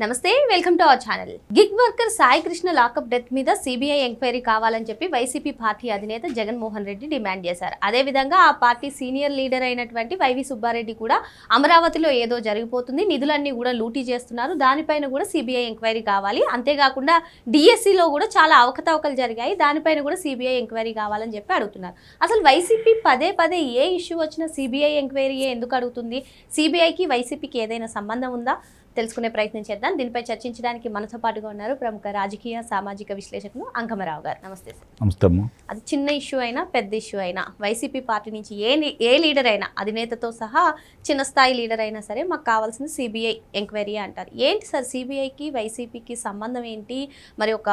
నమస్తే welcome to our channel. Gig worker Sai Krishna lockup death మీద CBI enquiry కావాలని చెప్పి వైసీపీ పార్టీ అధినేత జగన్మోహన్ రెడ్డి డిమాండ్ చేశారు. అదేవిధంగా ఆ పార్టీ సీనియర్ లీడర్ అయినటువంటి వైవి సుబ్బారెడ్డి కూడా అమరావతిలో ఏదో జరిగిపోతుంది, నిధులన్నీ కూడా లూటీ చేస్తున్నారు, దానిపైన కూడా సిబిఐ ఎంక్వైరీ కావాలి, అంతేకాకుండా డిఎస్సిలో కూడా చాలా అవకతవకలు జరిగాయి, దానిపైన కూడా సిబిఐ ఎంక్వైరీ కావాలని చెప్పి అడుగుతున్నారు. అసలు వైసీపీ పదే పదే ఏ ఇష్యూ వచ్చినా సిబిఐ ఎంక్వైరీ ఎందుకు అడుగుతుంది? సిబిఐకి వైసీపీకి ఏదైనా సంబంధం ఉందా? తెలుసుకునే ప్రయత్నం చేద్దాం. దీనిపై చర్చించడానికి మనతో పాటుగా ఉన్నారు ప్రముఖ రాజకీయ సామాజిక విశ్లేషకులు అంకమరావు గారు. నమస్తే సార్. నమస్తే. అది చిన్న ఇష్యూ అయినా పెద్ద ఇష్యూ అయినా వైసీపీ పార్టీ నుంచి ఏ లీడర్ అయినా అధినేతతో సహా చిన్న స్థాయి లీడర్ అయినా సరే మాకు కావాల్సింది సిబిఐ ఎంక్వైరీ అంటారు. ఏంటి సార్ సిబిఐకి వైసీపీకి సంబంధం ఏంటి? మరి ఒక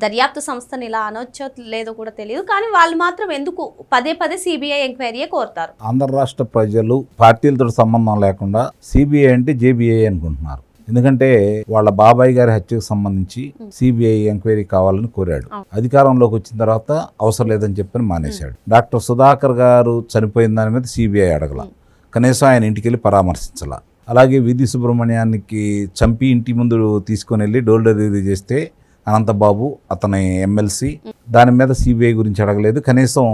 దర్యాప్తు సంస్థను ఇలా అనొచ్చో లేదో కూడా తెలియదు, కానీ వాళ్ళు మాత్రం ఎందుకు పదే పదే సిబిఐ ఎంక్వైరీయే కోరుతారు? ఆంధ్ర రాష్ట్ర ప్రజలు పార్టీలతో సంబంధం లేకుండా సిబిఐ అంటే జేబీఐ అనుకుంటున్నారు. ఎందుకంటే వాళ్ళ బాబాయ్ గారి హత్యకు సంబంధించి సిబిఐ ఎంక్వైరీ కావాలని కోరాడు. అధికారంలోకి వచ్చిన తర్వాత అవసరం లేదని చెప్పని మానేశాడు. డాక్టర్ సుధాకర్ గారు చనిపోయిన దాని మీద సిబిఐ అడగల, కనీసం ఆయన ఇంటికి వెళ్ళి పరామర్శించాల. అలాగే విధి సుబ్రహ్మణ్యానికి చంపి ఇంటి ముందు తీసుకొని వెళ్ళి డోర్ డెలివరీ చేస్తే అనంతబాబు అతని ఎమ్మెల్సీ, దాని మీద సిబిఐ గురించి అడగలేదు, కనీసం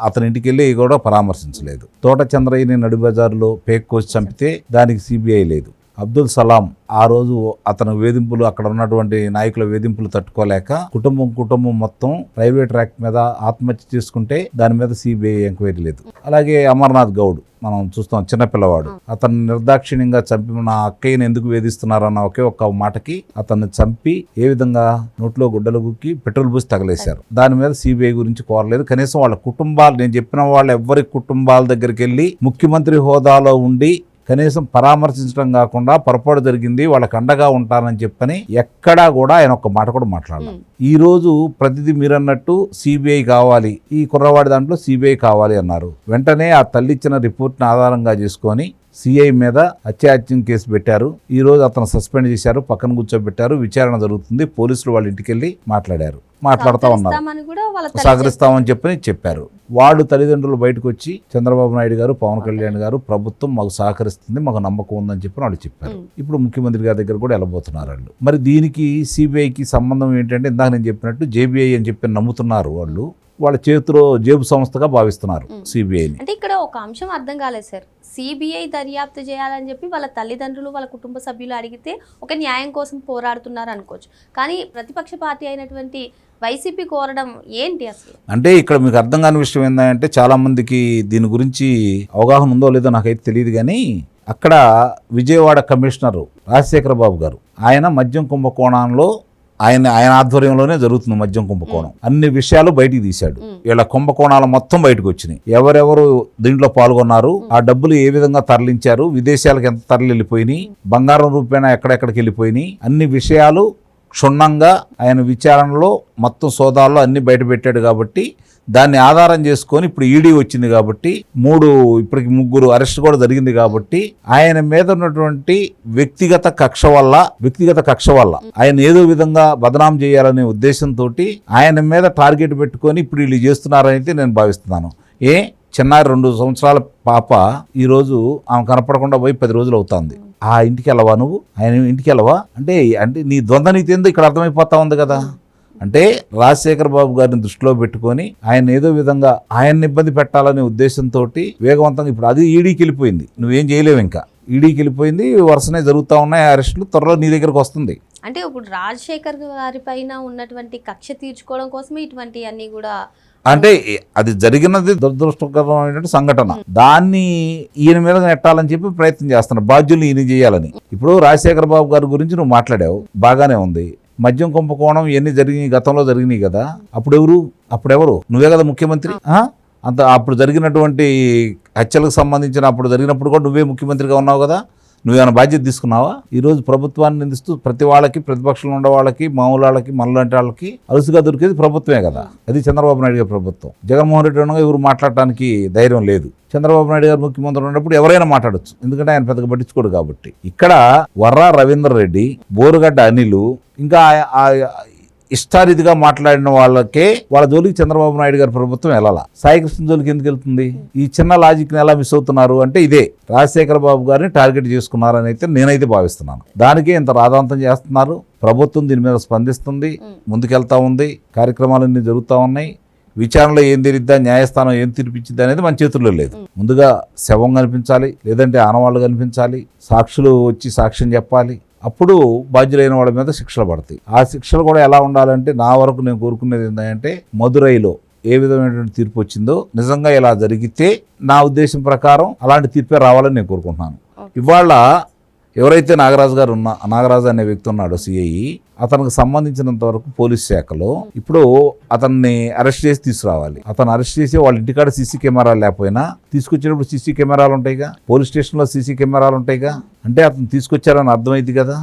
అతని ఇంటికి వెళ్ళి కూడా పరామర్శించలేదు. తోట చంద్రయ్యని నడిబజారులో పేక్ కోసి చంపితే దానికి సిబిఐ లేదు. అబ్దుల్ సలాం ఆ రోజు అతను వేధింపులు, అక్కడ ఉన్నటువంటి నాయకుల వేధింపులు తట్టుకోలేక కుటుంబం మొత్తం ప్రైవేట్ ర్యాక్ మీద ఆత్మహత్య చేసుకుంటే దాని మీద సిబిఐ ఎంక్వైరీ లేదు. అలాగే అమర్నాథ్ గౌడ్ మనం చూస్తాం, చిన్నపిల్లవాడు, అతను నిర్దాక్షిణ్యంగా చంపి నా అక్కయ్యని ఎందుకు వేధిస్తున్నారన్న ఒకే ఒక్క మాటకి అతన్ని చంపి ఏ విధంగా నోట్లో గుడ్డలు గుక్కి పెట్రోల్ పోసి తగలేశారు. దాని మీద సిబిఐ గురించి కోరలేదు. కనీసం వాళ్ళ కుటుంబాలు, నేను చెప్పిన వాళ్ళ ఎవరి కుటుంబాల దగ్గరికి వెళ్ళి ముఖ్యమంత్రి హోదాలో ఉండి కనీసం పరామర్శించడం కాకుండా పొరపాటు జరిగింది వాళ్ళకి అండగా ఉంటానని చెప్పని ఎక్కడా కూడా ఆయన ఒక్క మాట కూడా మాట్లాడాలి. ఈ రోజు ప్రతిదీ మీరన్నట్టు సిబిఐ కావాలి, ఈ కుర్రవాడి దాంట్లో సిబిఐ కావాలి అన్నారు. వెంటనే ఆ తల్లి ఇచ్చిన రిపోర్ట్ని ఆధారంగా చేసుకొని సిఐ మీద హత్యాయత్నం కేసు పెట్టారు. ఈ రోజు అతను సస్పెండ్ చేశారు, పక్కన కూర్చోబెట్టారు, విచారణ జరుగుతుంది. పోలీసులు వాళ్ళ ఇంటికి వెళ్ళి మాట్లాడుతూ ఉన్నారు, సహకరిస్తామని చెప్పారు. వాళ్ళు తల్లిదండ్రులు బయటకు వచ్చి చంద్రబాబు నాయుడు గారు, పవన్ కళ్యాణ్ గారు, ప్రభుత్వం మాకు సహకరిస్తుంది, మాకు నమ్మకం ఉందని చెప్పి వాళ్ళు చెప్పారు. ఇప్పుడు ముఖ్యమంత్రి గారి దగ్గర కూడా వెళ్ళబోతున్నారు వాళ్ళు. మరి దీనికి సిబిఐకి సంబంధం ఏంటంటే ఇందాక నేను చెప్పినట్టు జేబీఐ అని చెప్పి నమ్ముతున్నారు వాళ్ళు. వాళ్ళ చేతిలో జేబు సంస్థగా భావిస్తున్నారు సిబిఐని. అంటే ఇక్కడ ఒక అంశం అర్థం కాలేదు సార్. సిబిఐ దర్యాప్తు చేయాలని చెప్పి వాళ్ళ తల్లిదండ్రులు, వాళ్ళ కుటుంబ సభ్యులు అడిగితే ఒక న్యాయం కోసం పోరాడుతున్నారు అనుకోవచ్చు, కానీ ప్రతిపక్ష పార్టీ అయినటువంటి వైసీపీ కోరడం ఏంటి అసలు? అంటే ఇక్కడ మీకు అర్థం కాని విషయం ఏంటంటే చాలా మందికి దీని గురించి అవగాహన ఉందో లేదో నాకైతే తెలియదు, కానీ అక్కడ విజయవాడ కమిషనర్ రాజశేఖర బాబు గారు, ఆయన మద్యం కుంభకోణంలో ఆయన ఆధ్వర్యంలోనే జరుగుతుంది మద్యం కుంభకోణం. అన్ని విషయాలు బయటికి తీశాడు. వీళ్ళ కుంభకోణాలు మొత్తం బయటకు వచ్చినాయి. ఎవరెవరు దీంట్లో పాల్గొన్నారు, ఆ డబ్బులు ఏ విధంగా తరలించారు, విదేశాలకు ఎంత తరలి వెళ్ళిపోయినాయి, బంగారం రూపేణా ఎక్కడెక్కడికి వెళ్ళిపోయినాయి, అన్ని విషయాలు క్షుణ్ణంగా ఆయన విచారణలో మొత్తం సోదాల్లో అన్ని బయట పెట్టాడు. కాబట్టి దాన్ని ఆధారం చేసుకొని ఇప్పుడు ఈడీ వచ్చింది కాబట్టి ఇప్పటికి 3 అరెస్ట్ కూడా జరిగింది. కాబట్టి ఆయన మీద ఉన్నటువంటి వ్యక్తిగత కక్ష వల్ల ఆయన ఏదో విధంగా బదనాం చేయాలనే ఉద్దేశంతో ఆయన మీద టార్గెట్ పెట్టుకొని ఇప్పుడు వీళ్ళు చేస్తున్నారని నేను భావిస్తున్నాను. చిన్నారి 2 సంవత్సరాల పాప ఈరోజు ఆమె కనపడకుండా పోయి 10 రోజులు అవుతుంది. ఆ ఇంటికి వెళ్ళవా నువ్వు? ఆయన ఇంటికి వెళ్ళవా? అంటే నీ ద్వంద్వ నీతి ఏందో ఇక్కడ అర్థమైపోతా ఉంది కదా. అంటే రాజశేఖర బాబు గారిని దృష్టిలో పెట్టుకొని ఆయన ఏదో విధంగా ఆయన్ని ఇబ్బంది పెట్టాలనే ఉద్దేశంతో వేగవంతంగా ఇప్పుడు అది ఈడీకి వెళ్ళిపోయింది. నువ్వేం చేయలేవు, ఇంకా ఈడీకి వెళ్ళిపోయింది, వరుసనే జరుగుతూ ఉన్నాయి అరెస్టులు, త్వరలో నీ దగ్గరకు వస్తుంది. అంటే ఇప్పుడు రాజశేఖర్ గారి పైన ఉన్నటువంటి కక్ష తీర్చుకోవడం కోసమే ఇటువంటి అన్ని కూడా, అంటే అది జరిగినది దురదృష్టకరమైనటువంటి సంఘటన, దాన్ని ఈయన మీద నెట్టాలని చెప్పి ప్రయత్నం చేస్తున్నారు, బాధ్యులు ఈయన చేయాలని. ఇప్పుడు రాజశేఖర బాబు గారి గురించి నువ్వు మాట్లాడావు, బాగానే ఉంది. మద్యం కుంభకోణం ఇవన్నీ జరిగినాయి, గతంలో జరిగినాయి కదా. అప్పుడెవరు నువ్వే కదా ముఖ్యమంత్రి. అప్పుడు జరిగినటువంటి హత్యలకు సంబంధించిన అప్పుడు జరిగినప్పుడు కూడా నువ్వే ముఖ్యమంత్రిగా ఉన్నావు కదా. నువ్వేమైనా బాధ్యత తీసుకున్నావా? ఈరోజు ప్రభుత్వాన్ని నిందిస్తూ ప్రతి వాళ్ళకి, ప్రతిపక్షంలో ఉండే వాళ్ళకి, మామూలు వాళ్ళకి, మనలాంటి వాళ్ళకి అలుసుగా దొరికేది ప్రభుత్వమే కదా. అది చంద్రబాబు నాయుడు గారి ప్రభుత్వం. జగన్మోహన్ రెడ్డి ఉండగా ఎవరు మాట్లాడటానికి ధైర్యం లేదు. చంద్రబాబు నాయుడు గారు ముఖ్యమంత్రి ఉన్నప్పుడు ఎవరైనా మాట్లాడచ్చు, ఎందుకంటే ఆయన పెద్దగా పట్టించుకోడు కాబట్టి. ఇక్కడ వర్రా రవీందర్ రెడ్డి, బోరుగడ్డ అనిలు, ఇంకా ఇష్టారీతిగా మాట్లాడిన వాళ్ళకే వాళ్ళ జోలికి చంద్రబాబు నాయుడు గారి ప్రభుత్వం వెళ్ళాలా. సాయికృష్ణ జోలికి ఎందుకు వెళ్తుంది? ఈ చిన్న లాజిక్ని ఎలా మిస్ అవుతున్నారు అంటే ఇదే రాజశేఖర బాబు గారిని టార్గెట్ చేసుకున్నారని అయితే నేనైతే భావిస్తున్నాను. దానికే ఇంత రాధాంతం చేస్తున్నారు. ప్రభుత్వం దీని మీద స్పందిస్తుంది, ముందుకెళ్తా ఉంది, కార్యక్రమాలన్నీ జరుగుతూ ఉన్నాయి. విచారణలో ఏం తెలిద్దా, న్యాయస్థానం ఏం తీర్పిచ్చిద్దా అనేది మన చేతుల్లో లేదు. ముందుగా శవం కనిపించాలి, లేదంటే ఆనవాళ్ళు కనిపించాలి, సాక్షులు వచ్చి సాక్ష్యం చెప్పాలి. అప్పుడు బాధ్యులైన వాళ్ళ మీద శిక్షలు పడతాయి. ఆ శిక్షలు కూడా ఎలా ఉండాలంటే నా వరకు నేను కోరుకునేది ఏంటంటే మదురైలో ఏ విధమైనటువంటి తీర్పు వచ్చిందో నిజంగా ఇలా జరిగితే నా ఉద్దేశం ప్రకారం అలాంటి తీర్పే రావాలని నేను కోరుకుంటున్నాను. ఇవాళ ఎవరైతే నాగరాజు అనే వ్యక్తి ఉన్నాడో సిఐ, అతనికి సంబంధించినంత వరకు పోలీస్ శాఖలో ఇప్పుడు అతన్ని అరెస్ట్ చేసి తీసుకురావాలి. అతను అరెస్ట్ చేసి వాళ్ళ ఇంటికాడ సీసీ కెమెరాలు లేకపోయినా తీసుకొచ్చేటప్పుడు సీసీ కెమెరాలు ఉంటాయిగా, పోలీస్ స్టేషన్లో సీసీ కెమెరాలు ఉంటాయిగా, అంటే అతను తీసుకొచ్చారని అర్థమైంది కదా.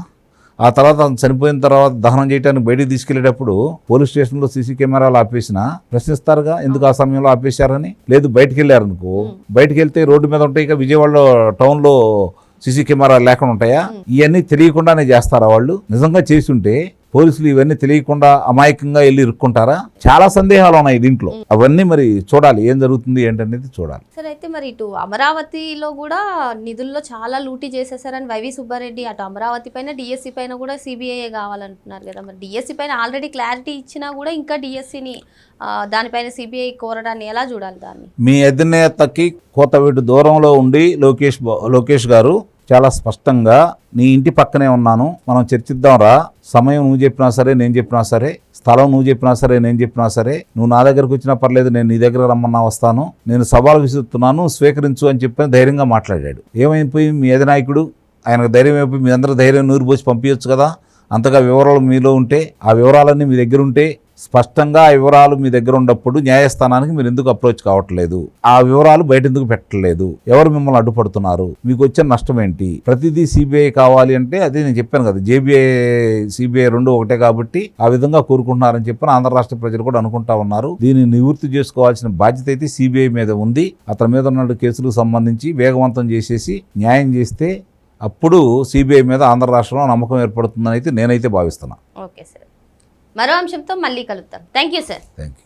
ఆ తర్వాత అతను చనిపోయిన తర్వాత దహనం చేయడానికి బయటికి తీసుకెళ్లేటప్పుడు పోలీస్ స్టేషన్లో సీసీ కెమెరాలు ఆపేసినా ప్రశ్నిస్తారుగా, ఎందుకు ఆ సమయంలో ఆపేశారని. లేదు బయటికి వెళ్ళారనుకో, బయటికి వెళ్తే రోడ్డు మీద ఉంటాయిగా, విజయవాడలో టౌన్లో సీసీ కెమెరాలు లేకుండా ఉంటాయా? ఇవన్నీ తెలియకుండానే చేస్తారా వాళ్ళు? నిజంగా చేసి ఉంటే పోలీసులు ఇవన్నీ తెలియకుండా అమాయకంగా వెళ్ళి ఇరుక్కుంటారా? చాలా సందేహాలు ఉన్నాయి దీంట్లో. అవన్నీ మరి చూడాలి, ఏం జరుగుతుంది ఏంటనేది చూడాలి. సరే, అయితే మరి ఇటు అమరావతిలో కూడా నిధుల్లో చాలా లూటీ చేసేసారని వైవి సుబ్బారెడ్డి, అటు అమరావతి పైన డిఎస్సి పైన కూడా సిబిఐ కావాలంటున్నారు కదా. మరి డిఎస్సి పైన ఆల్రెడీ క్లారిటీ ఇచ్చినా కూడా ఇంకా డిఎస్సిని దానిపైన సిబిఐ కోరడాన్ని ఎలా చూడాలి? దాన్ని మీ అధినేతకి కోతవేటు దూరంలో ఉండి లోకేష్ గారు చాలా స్పష్టంగా నీ ఇంటి పక్కనే ఉన్నాను, మనం చర్చిద్దాం రా, సమయం నువ్వు చెప్పినా సరే నేను చెప్పినా సరే, స్థలం నువ్వు చెప్పినా సరే నేను చెప్పినా సరే, నువ్వు నా దగ్గరకు వచ్చినా పర్లేదు, నేను నీ దగ్గర రమ్మన్నా వస్తాను, నేను సవాలు విసురుతున్నాను, స్వీకరించు అని చెప్పి ధైర్యంగా మాట్లాడాడు. ఏమైపోయి మీ అధినాయకుడు ఆయనకు ధైర్యం అయిపోయి మీ అందరూ ధైర్యం నూరు పోసి పంపించచ్చు కదా. అంతగా వివరాలు మీలో ఉంటే, ఆ వివరాలన్నీ మీ దగ్గర ఉంటే, స్పష్టంగా ఆ వివరాలు మీ దగ్గర ఉన్నప్పుడు న్యాయస్థానానికి మీరు ఎందుకు అప్రోచ్ కావట్లేదు? ఆ వివరాలు బయట ఎందుకు పెట్టలేదు? ఎవరు మిమ్మల్ని అడ్డుపడుతున్నారు? మీకు వచ్చే నష్టం ఏంటి? ప్రతిదీ సిబిఐ కావాలి అంటే అదే నేను చెప్పాను కదా, జేబీఐ సిబిఐ రెండు ఒకటే కాబట్టి ఆ విధంగా కోరుకుంటున్నారని చెప్పి ఆంధ్ర రాష్ట్ర ప్రజలు కూడా అనుకుంటా ఉన్నారు. దీన్ని నివృత్తి చేసుకోవాల్సిన బాధ్యత అయితే సిబిఐ మీద ఉంది. అతని మీద ఉన్న కేసులకు సంబంధించి వేగవంతం చేసేసి న్యాయం చేస్తే అప్పుడు సిబిఐ మీద ఆంధ్ర రాష్ట్రంలో నమ్మకం ఏర్పడుతుందని అయితే నేనైతే భావిస్తున్నాను. ఓకే సార్, మరో అంశంతో మళ్ళీ కలుద్దాం. Thank you sir. Thank you.